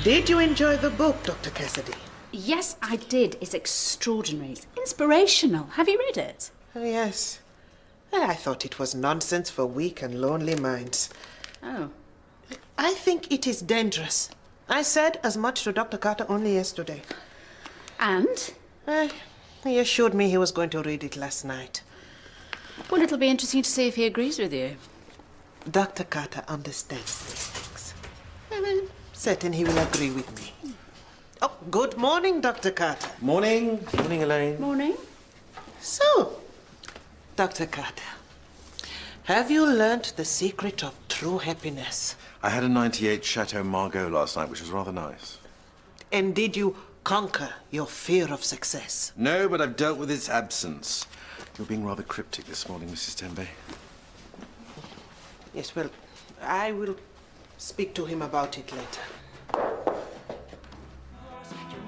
Did you enjoy the book, Dr. Cassidy? Yes, I did. It's extraordinary. It's inspirational. Have you read it? Oh, yes. Well, I thought it was nonsense for weak and lonely minds. Oh. I think it is dangerous. I said as much to Dr. Carter only yesterday. And? He assured me he was going to read it last night. Well, it'll be interesting to see if he agrees with you. Dr. Carter understands these things. I'm certain he will agree with me. Oh, good morning, Dr. Carter. Morning. Morning, Elaine. Morning. So, Dr. Carter, have you learnt the secret of true happiness? I had a 98 Chateau Margaux last night, which was rather nice. And did you conquer your fear of success? No, but I've dealt with its absence. You're being rather cryptic this morning, Mrs. Tembe. Yes, well, I will speak to him about it later.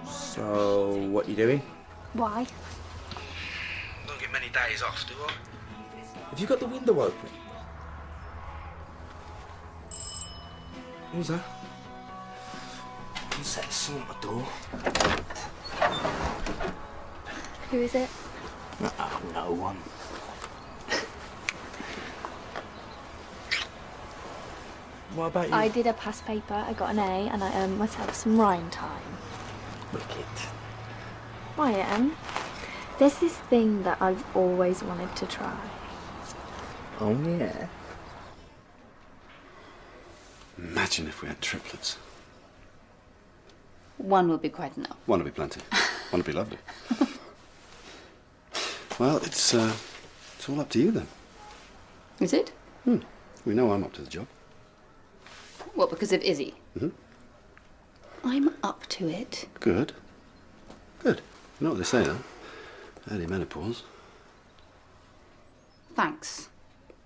So, what you doing? Why? Don't get many days off, do I? Have you got the window open? Who's that? What's that someone at the door? Who is it? Oh, no one. What about you? I did a past paper, I got an A, and I earned myself some rhyme time. Wicked. I am. There's this thing that I've always wanted to try. Oh, yeah. Imagine if we had triplets. One will be quite enough. One would be plenty. One would be lovely. Well, it's all up to you then. Is it? We know I'm up to the job. What, because of Izzy? Mhm. I'm up to it. Good. Good. You know what they say, though? Early menopause. Thanks.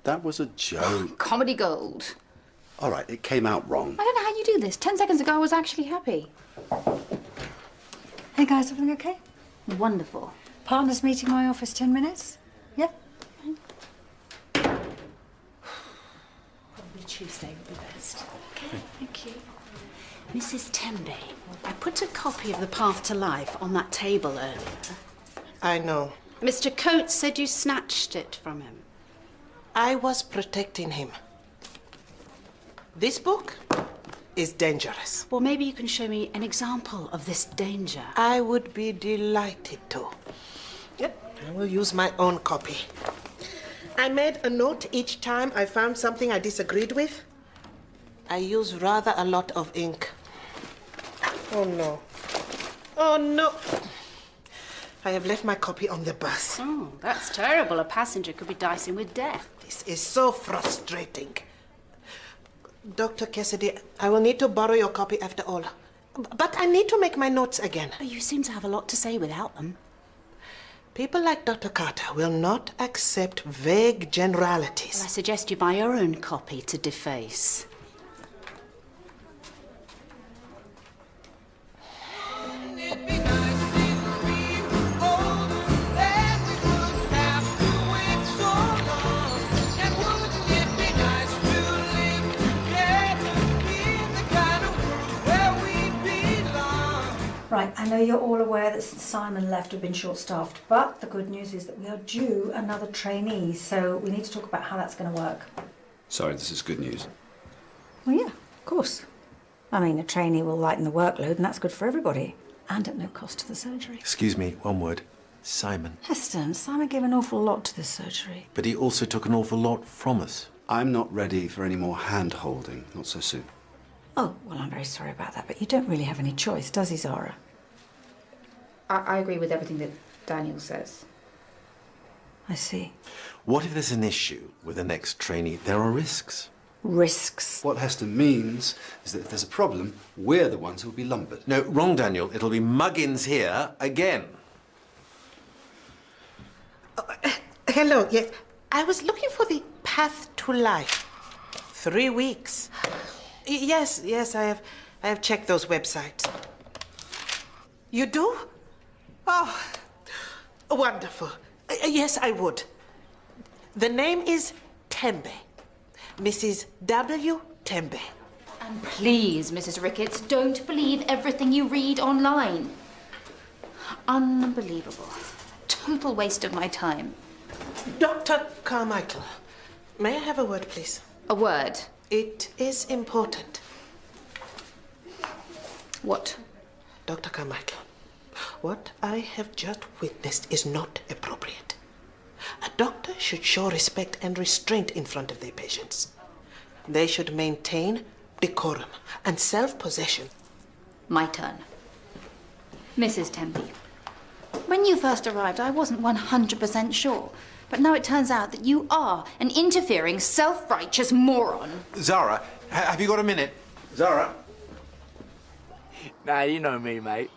That was a joke. Comedy gold. All right, it came out wrong. I don't know how you do this. 10 seconds ago, I was actually happy. Hey guys, everything okay? Wonderful. Partners meeting my office 10 minutes? Yeah? Probably Tuesday would be best. Okay, thank you. Mrs. Tembe, I put a copy of The Path to Life on that table earlier. I know. Mr. Coates said you snatched it from him. I was protecting him. This book is dangerous. Well, maybe you can show me an example of this danger. I would be delighted to. Yep, I will use my own copy. I made a note each time I found something I disagreed with. I use rather a lot of ink. Oh, no. Oh, no. I have left my copy on the bus. Oh, that's terrible. A passenger could be dicing with death. This is so frustrating. Dr. Cassidy, I will need to borrow your copy after all. But I need to make my notes again. But you seem to have a lot to say without them. People like Dr. Carter will not accept vague generalities. Well, I suggest you buy your own copy to deface. Right, I know you're all aware that since Simon left we've been short-staffed, but the good news is that we are due another trainee, so we need to talk about how that's going to work. Sorry, this is good news. Well, yeah, of course. I mean, a trainee will lighten the workload, and that's good for everybody. And at no cost to the surgery. Excuse me, one word. Simon. Heston, Simon gave an awful lot to this surgery. But he also took an awful lot from us. I'm not ready for any more hand-holding. Not so soon. Oh, well, I'm very sorry about that, but you don't really have any choice, does he, Zara? I agree with everything that Daniel says. I see. What if there's an issue with the next trainee? There are risks. Risks. What Heston means is that if there's a problem, we're the ones who'll be lumbered. No, wrong, Daniel. It'll be Muggins here again. Hello, yes. I was looking for the Path to Life. 3 weeks. Yes, I have checked those websites. You do? Oh, wonderful. Yes, I would. The name is Tembe. Mrs. W. Tembe. And please, Mrs. Ricketts, don't believe everything you read online. Unbelievable. Total waste of my time. Dr. Carmichael, may I have a word, please? A word. It is important. What? Dr. Carmichael, what I have just witnessed is not appropriate. A doctor should show respect and restraint in front of their patients. They should maintain decorum and self-possession. My turn. Mrs. Temby, when you first arrived, I wasn't 100% sure. But now it turns out that you are an interfering, self-righteous moron. Zara, have you got a minute? Zara? Nah, you know me, mate.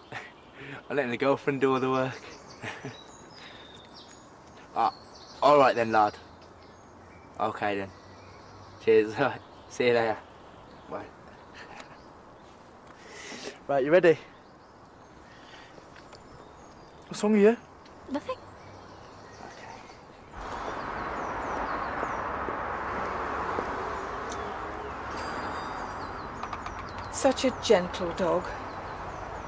I'm letting the girlfriend do all the work. All right then, lad. Okay then. Cheers. See you later. Bye. Right, you ready? What's wrong with you? Nothing. Such a gentle dog.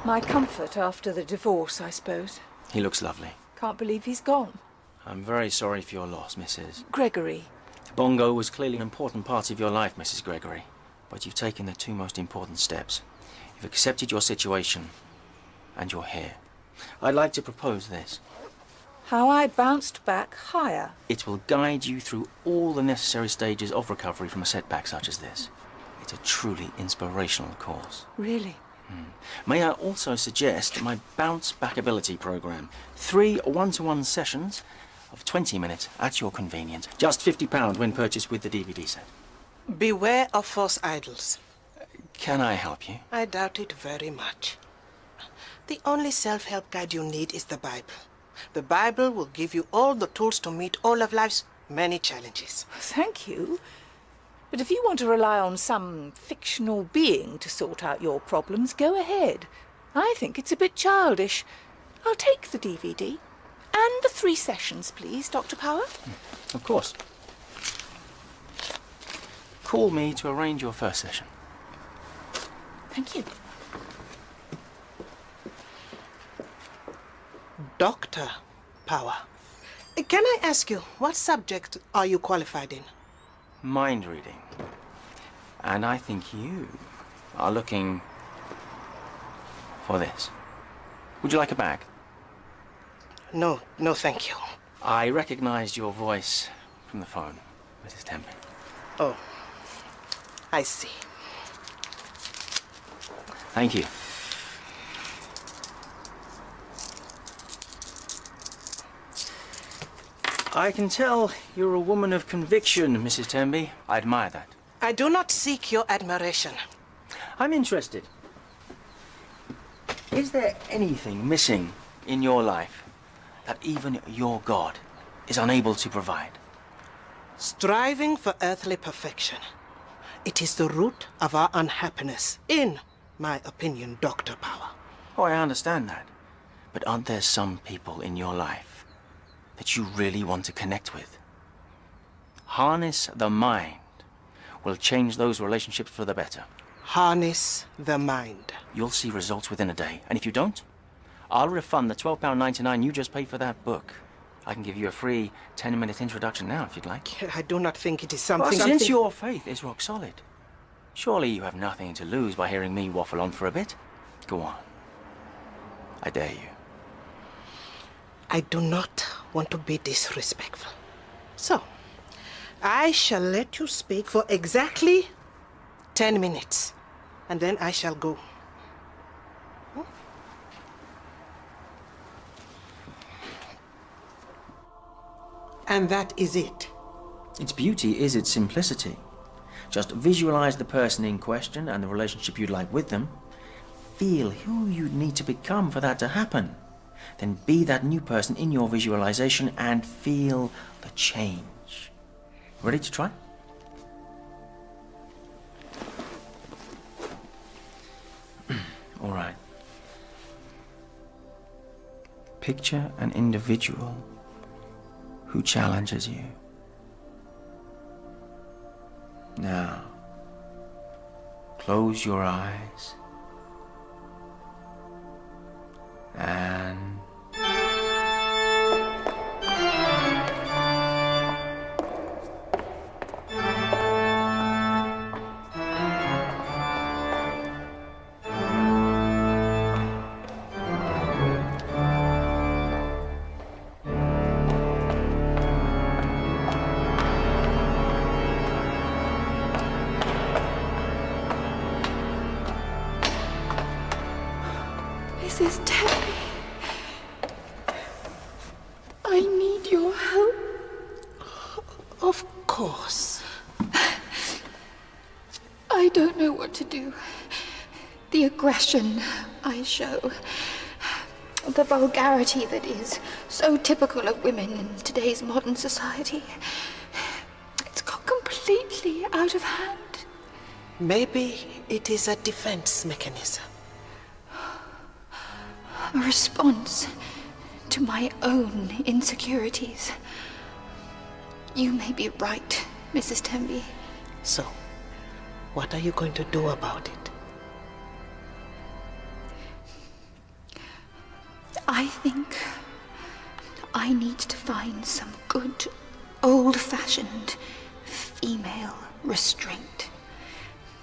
My comfort after the divorce, I suppose. He looks lovely. Can't believe he's gone. I'm very sorry for your loss, Mrs. Gregory. Bongo was clearly an important part of your life, Mrs. Gregory. But you've taken the two most important steps. You've accepted your situation, and you're here. I'd like to propose this. How I bounced back higher. It will guide you through all the necessary stages of recovery from a setback such as this. It's a truly inspirational course. Really? May I also suggest my Bounce Back Ability program. 3 one-to-one sessions of 20 minutes at your convenience. Just £50 when purchased with the DVD set. Beware of false idols. Can I help you? I doubt it very much. The only self-help guide you need is the Bible. The Bible will give you all the tools to meet all of life's many challenges. Thank you. But if you want to rely on some fictional being to sort out your problems, go ahead. I think it's a bit childish. I'll take the DVD. And the 3 sessions, please, Dr. Power. Of course. Call me to arrange your first session. Thank you. Dr. Power. Can I ask you, what subject are you qualified in? Mind reading. And I think you are looking for this. Would you like a bag? No, thank you. I recognized your voice from the phone, Mrs. Temby. Oh, I see. Thank you. I can tell you're a woman of conviction, Mrs. Temby. I admire that. I do not seek your admiration. I'm interested. Is there anything missing in your life that even your God is unable to provide? Striving for earthly perfection. It is the root of our unhappiness, in my opinion, Dr. Power. Oh, I understand that. But aren't there some people in your life that you really want to connect with? Harness the mind will change those relationships for the better. Harness the mind. You'll see results within a day. And if you don't, I'll refund the £12.99 you just paid for that book. I can give you a free 10-minute introduction now, if you'd like. I do not think it is something... Well, since your faith is rock solid, surely you have nothing to lose by hearing me waffle on for a bit. Go on. I dare you. I do not want to be disrespectful. So, I shall let you speak for exactly 10 minutes, and then I shall go. And that is it. Its beauty is its simplicity. Just visualize the person in question and the relationship you'd like with them. Feel who you'd need to become for that to happen. Then be that new person in your visualization and feel the change. Ready to try? All right. Picture an individual who challenges you. Now, Close your eyes. And Mrs. Temby, I need your help. Of course. I don't know what to do. The aggression I show, the vulgarity that is so typical of women in today's modern society, it's got completely out of hand. Maybe it is a defense mechanism. A response to my own insecurities. You may be right, Mrs. Temby. So, what are you going to do about it? I think I need to find some good, old-fashioned female restraint.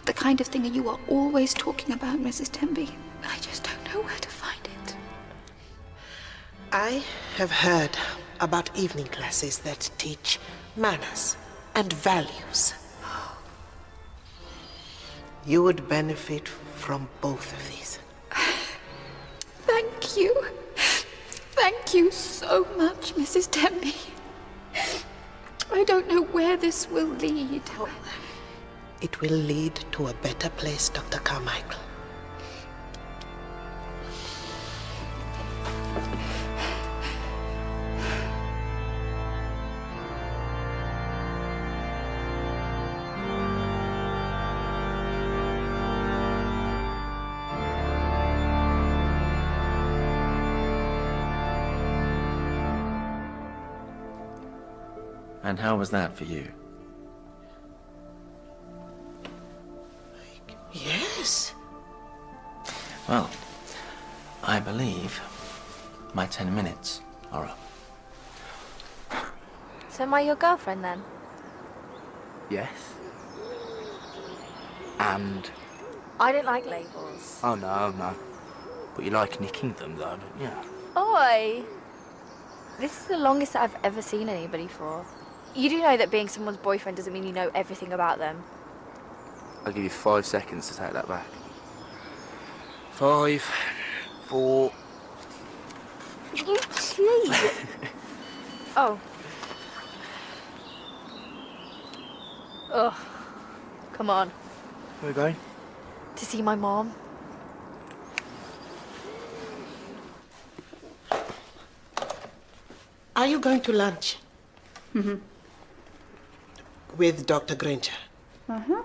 The kind of thing you are always talking about, Mrs. Temby. I just don't know where to find it. I have heard about evening classes that teach manners and values. You would benefit from both of these. Thank you. Thank you so much, Mrs. Temby. I don't know where this will lead. It will lead to a better place, Dr. Carmichael. And how was that for you? Yes. Well, I believe my 10 minutes are up. So am I your girlfriend then? Yes. And? I don't like labels. Oh, no, no. But you like nicking them, though, don't you? Oi! This is the longest that I've ever seen anybody for. You do know that being someone's boyfriend doesn't mean you know everything about them. I'll give you 5 seconds to take that back. 5, 4... You cheat! Oh. Ugh. Come on. Where are we going? To see my mom. Are you going to lunch? Mm-hmm. With Dr. Granger? Uh-huh.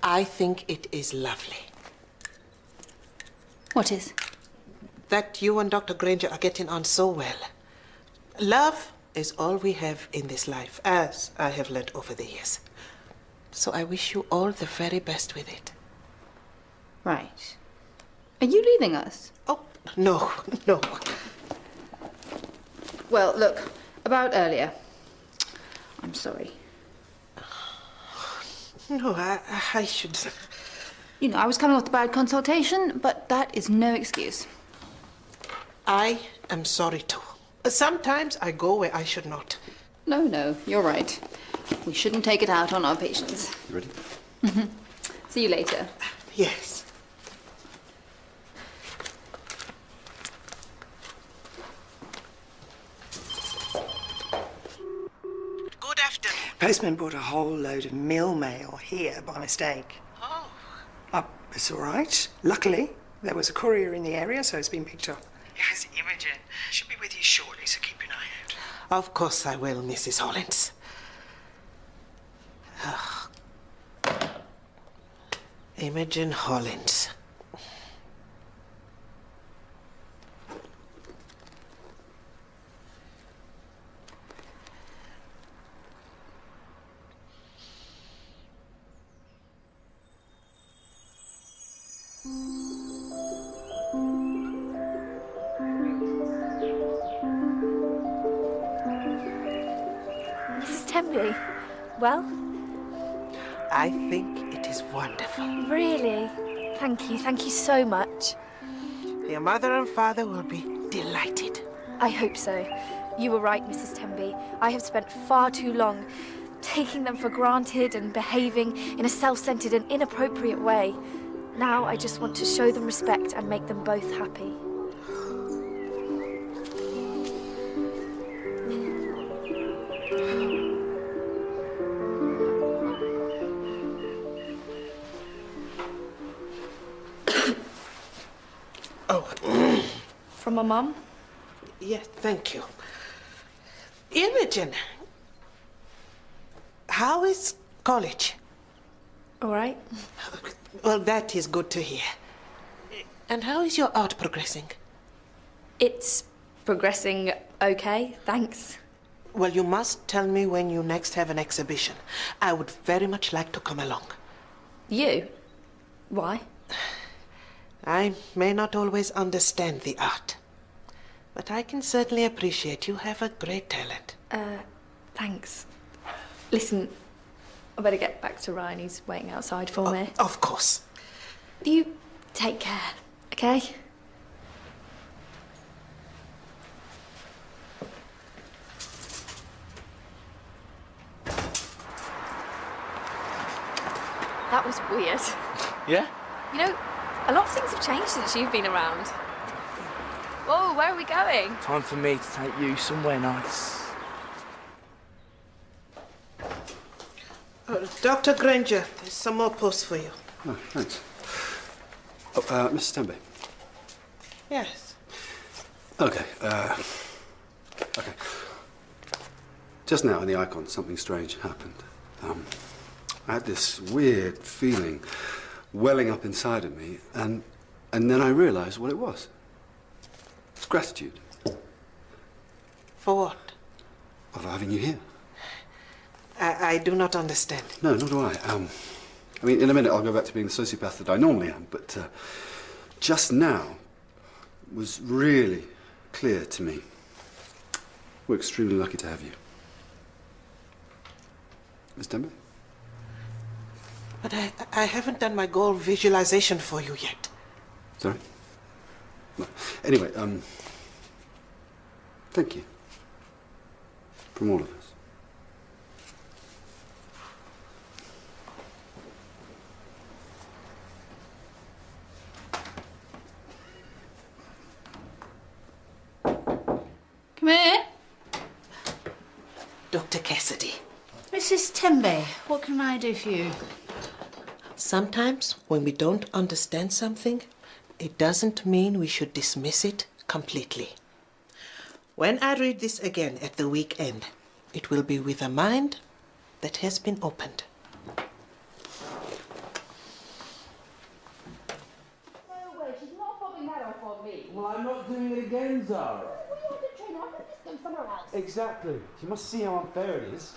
I think it is lovely. What is? That you and Dr. Granger are getting on so well. Love is all we have in this life, as I have learned over the years. So I wish you all the very best with it. Right. Are you leaving us? Oh, no, no. Well, look, about earlier. I'm sorry. No, I should... You know, I was coming off the bad consultation, but that is no excuse. I am sorry too. Sometimes I go where I should not. No, you're right. We shouldn't take it out on our patients. You ready? Mm-hmm. See you later. Yes. Good afternoon. Postman brought a whole load of mill mail here by mistake. Oh. It's all right. Luckily, there was a courier in the area, so it's been picked up. Yes, Imogen. She'll be with you shortly, so keep an eye out. Of course I will, Mrs. Hollins. Ugh. Imogen Hollins. Tembi. Well, I think it is wonderful. really? Thank you so much. Your mother and father will be delighted. I hope so. You were right, Mrs. Tembi. I have spent far too long taking them for granted and behaving in a self-centered and inappropriate way. Now I just want to show them respect and make them both happy. Oh. From my mum? Yes, thank you. Imogen, how is college? All right. Well, that is good to hear. And how is your art progressing? It's progressing okay, thanks. Well, you must tell me when you next have an exhibition. I would very much like to come along. You? Why? I may not always understand the art, but I can certainly appreciate you have a great talent. Thanks. Listen, I better get back to Ryan. He's waiting outside for me. Of course. You take care, okay? That was weird. Yeah? You know, a lot of things have changed since you've been around. Whoa, where are we going? Time for me to take you somewhere nice. Dr. Granger, there's some more posts for you. Oh, thanks. Oh, Mrs. Tembe. Yes. Okay, okay. Just now in the icon, something strange happened. I had this weird feeling welling up inside of me, and then I realized what it was. It's gratitude. For what? Of having you here. I do not understand. No, nor do I. I mean, in a minute I'll go back to being the sociopath that I normally am, but just now was really clear to me. We're extremely lucky to have you. Miss Tembe? But I haven't done my goal visualization for you yet. Sorry? No. Anyway, thank you. From all of us. Come in. Dr. Cassidy. Mrs. Tembe, what can I do for you? Sometimes when we don't understand something, it doesn't mean we should dismiss it completely. When I read this again at the weekend, it will be with a mind that has been opened. No way, she's not fobbing that off on me. Well, I'm not doing it again, Zara. What do you want to train? I'm going to just go somewhere else. Exactly. You must see how unfair it is.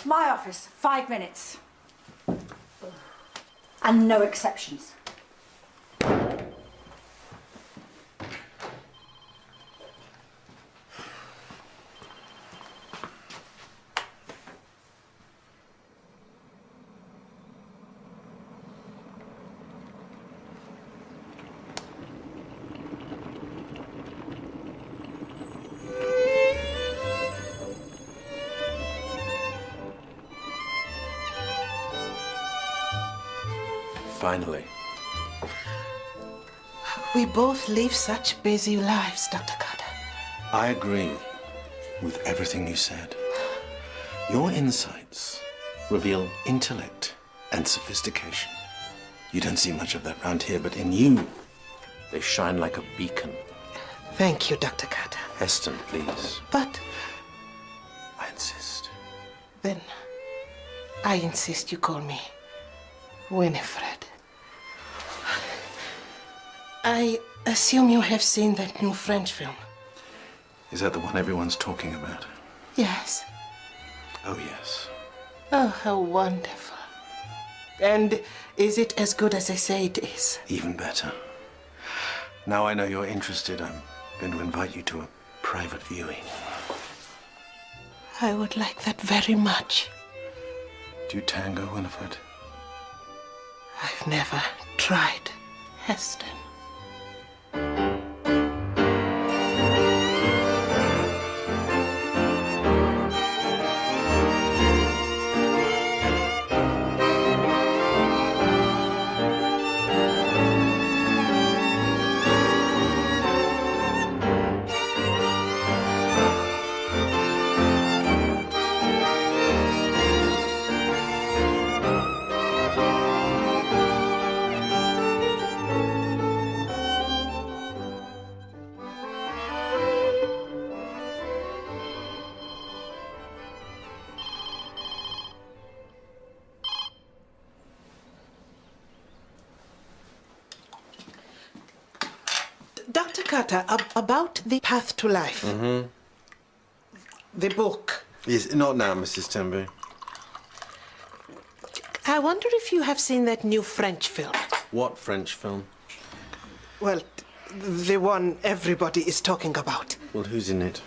My office, 5 minutes. And no exceptions. Finally. We both live such busy lives, Dr. Carter. I agree with everything you said. Your insights reveal intellect and sophistication. You don't see much of that round here, but in you, they shine like a beacon. Thank you, Dr. Carter. Heston, please. But I insist. then I insist you call me Winifred. I assume you have seen that new French film. Is that the one everyone's talking about? Yes. Oh, yes. Oh, how wonderful. And is it as good as they say it is? Even better. Now I know you're interested, I'm going to invite you to a private viewing. I would like that very much. Do you tango, Winifred? I've never tried, Heston. Dr. Carter, about the path to life. Mm-hmm. The book. Yes, not now, Mrs. Temby. I wonder if you have seen that new French film. What French film? Well, the one everybody is talking about. Well, who's in it?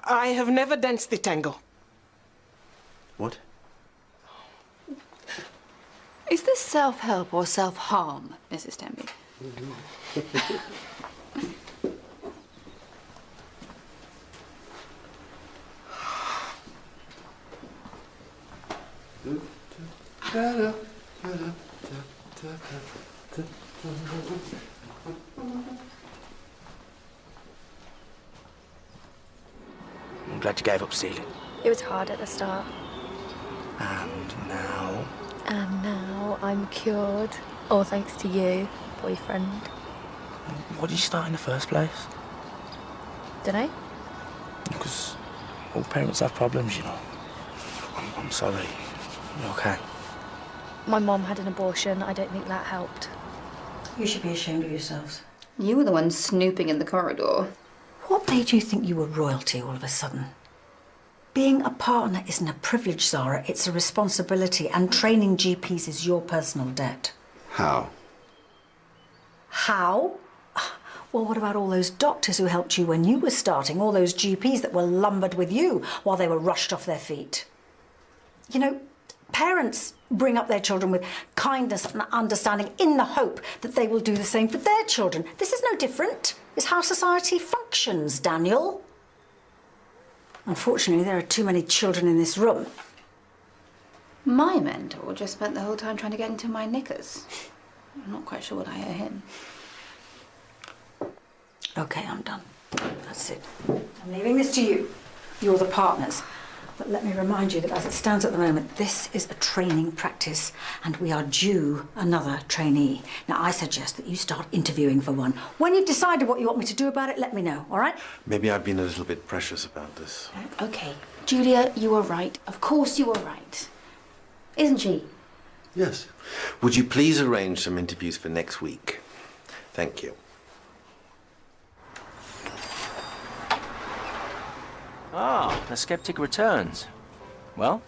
I have never danced the tango. What? Is this self-help or self-harm, Mrs. Temby? I'm glad you gave up stealing. It was hard at the start. And now? And now I'm cured. All thanks to you, boyfriend. What did you start in the first place? Dunno. Because all parents have problems, you know. I'm sorry. You okay? My mom had an abortion. I don't think that helped. You should be ashamed of yourselves. You were the one snooping in the corridor. What made you think you were royalty all of a sudden? Being a partner isn't a privilege, Zara. It's a responsibility, and training GPs is your personal debt. How? How? Well, what about all those doctors who helped you when you were starting? All those GPs that were lumbered with you while they were rushed off their feet? You know, parents bring up their children with kindness and understanding in the hope that they will do the same for their children. This is no different. It's how society functions, Daniel. Unfortunately, there are too many children in this room. My mentor just spent the whole time trying to get into my knickers. I'm not quite sure what I owe him. Okay, I'm done. That's it. I'm leaving this to you. You're the partners. But let me remind you that as it stands at the moment, this is a training practice and we are due another trainee. Now, I suggest that you start interviewing for one. When you've decided what you want me to do about it, let me know, all right? Maybe I've been a little bit precious about this. Okay. Julia, you were right. Of course you were right. Isn't she? Yes. Would you please arrange some interviews for next week? Thank you. Ah, the skeptic returns. Well?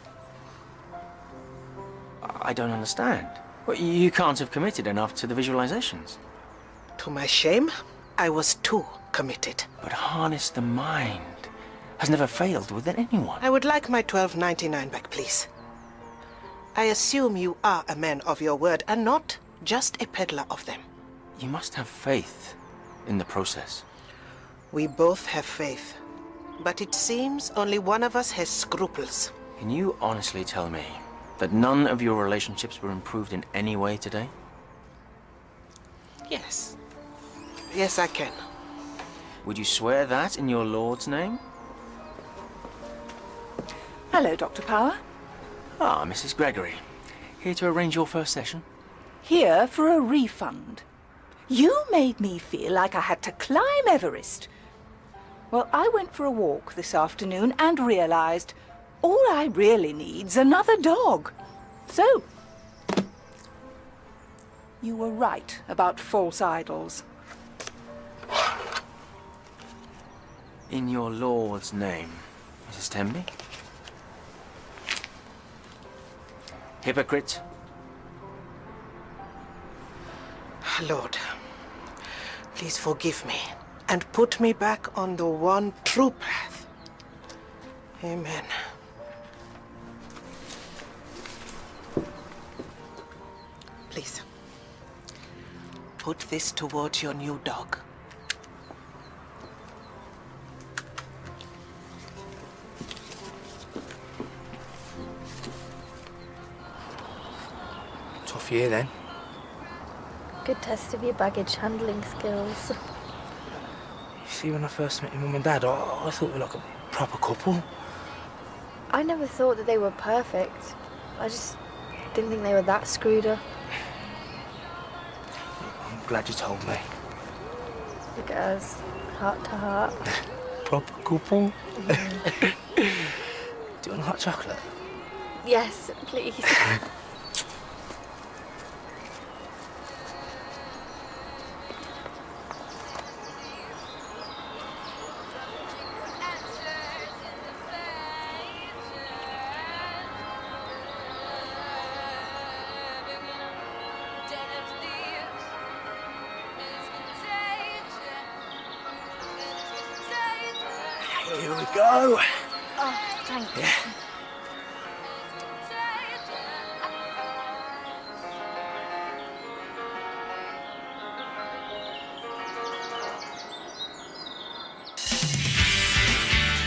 I don't understand. Well, you can't have committed enough to the visualizations. To my shame, I was too committed. But harness the mind has never failed with anyone. I would like my $12.99 back, please. I assume you are a man of your word and not just a peddler of them. You must have faith in the process. We both have faith. But it seems only one of us has scruples. Can you honestly tell me that none of your relationships were improved in any way today? Yes. Yes, I can. Would you swear that in your Lord's name? Hello, Dr. Power. Ah, Mrs. Gregory. Here to arrange your first session? Here for a refund. You made me feel like I had to climb Everest. Well, I went for a walk this afternoon and realized all I really need's another dog. So, you were right about false idols. In your Lord's name, Mrs. Temby? Hypocrite? Lord, please forgive me. and put me back on the one true path. Amen. Please, put this towards your new dog. Tough year then. Good test of your baggage handling skills. You see, when I first met your mum and dad, I thought we were like a proper couple. I never thought that they were perfect. I just didn't think they were that screwed up. I'm glad you told me. Look at us, heart to heart. Proper couple. Do you want hot chocolate? Yes, please. Here we go. Oh, thanks. Yeah.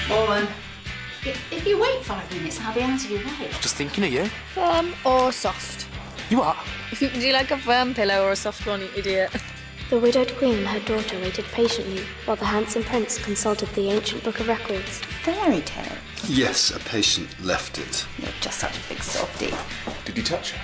Morning. If you wait 5 minutes, I'll be out of your way. Just thinking of you. Firm or soft? You are? Do you like a firm pillow or a soft one, you idiot? The widowed queen and her daughter waited patiently while the handsome prince consulted the ancient book of records. Fairy tale. Yes, a patient left it. You're just such a big softie. Did you touch her?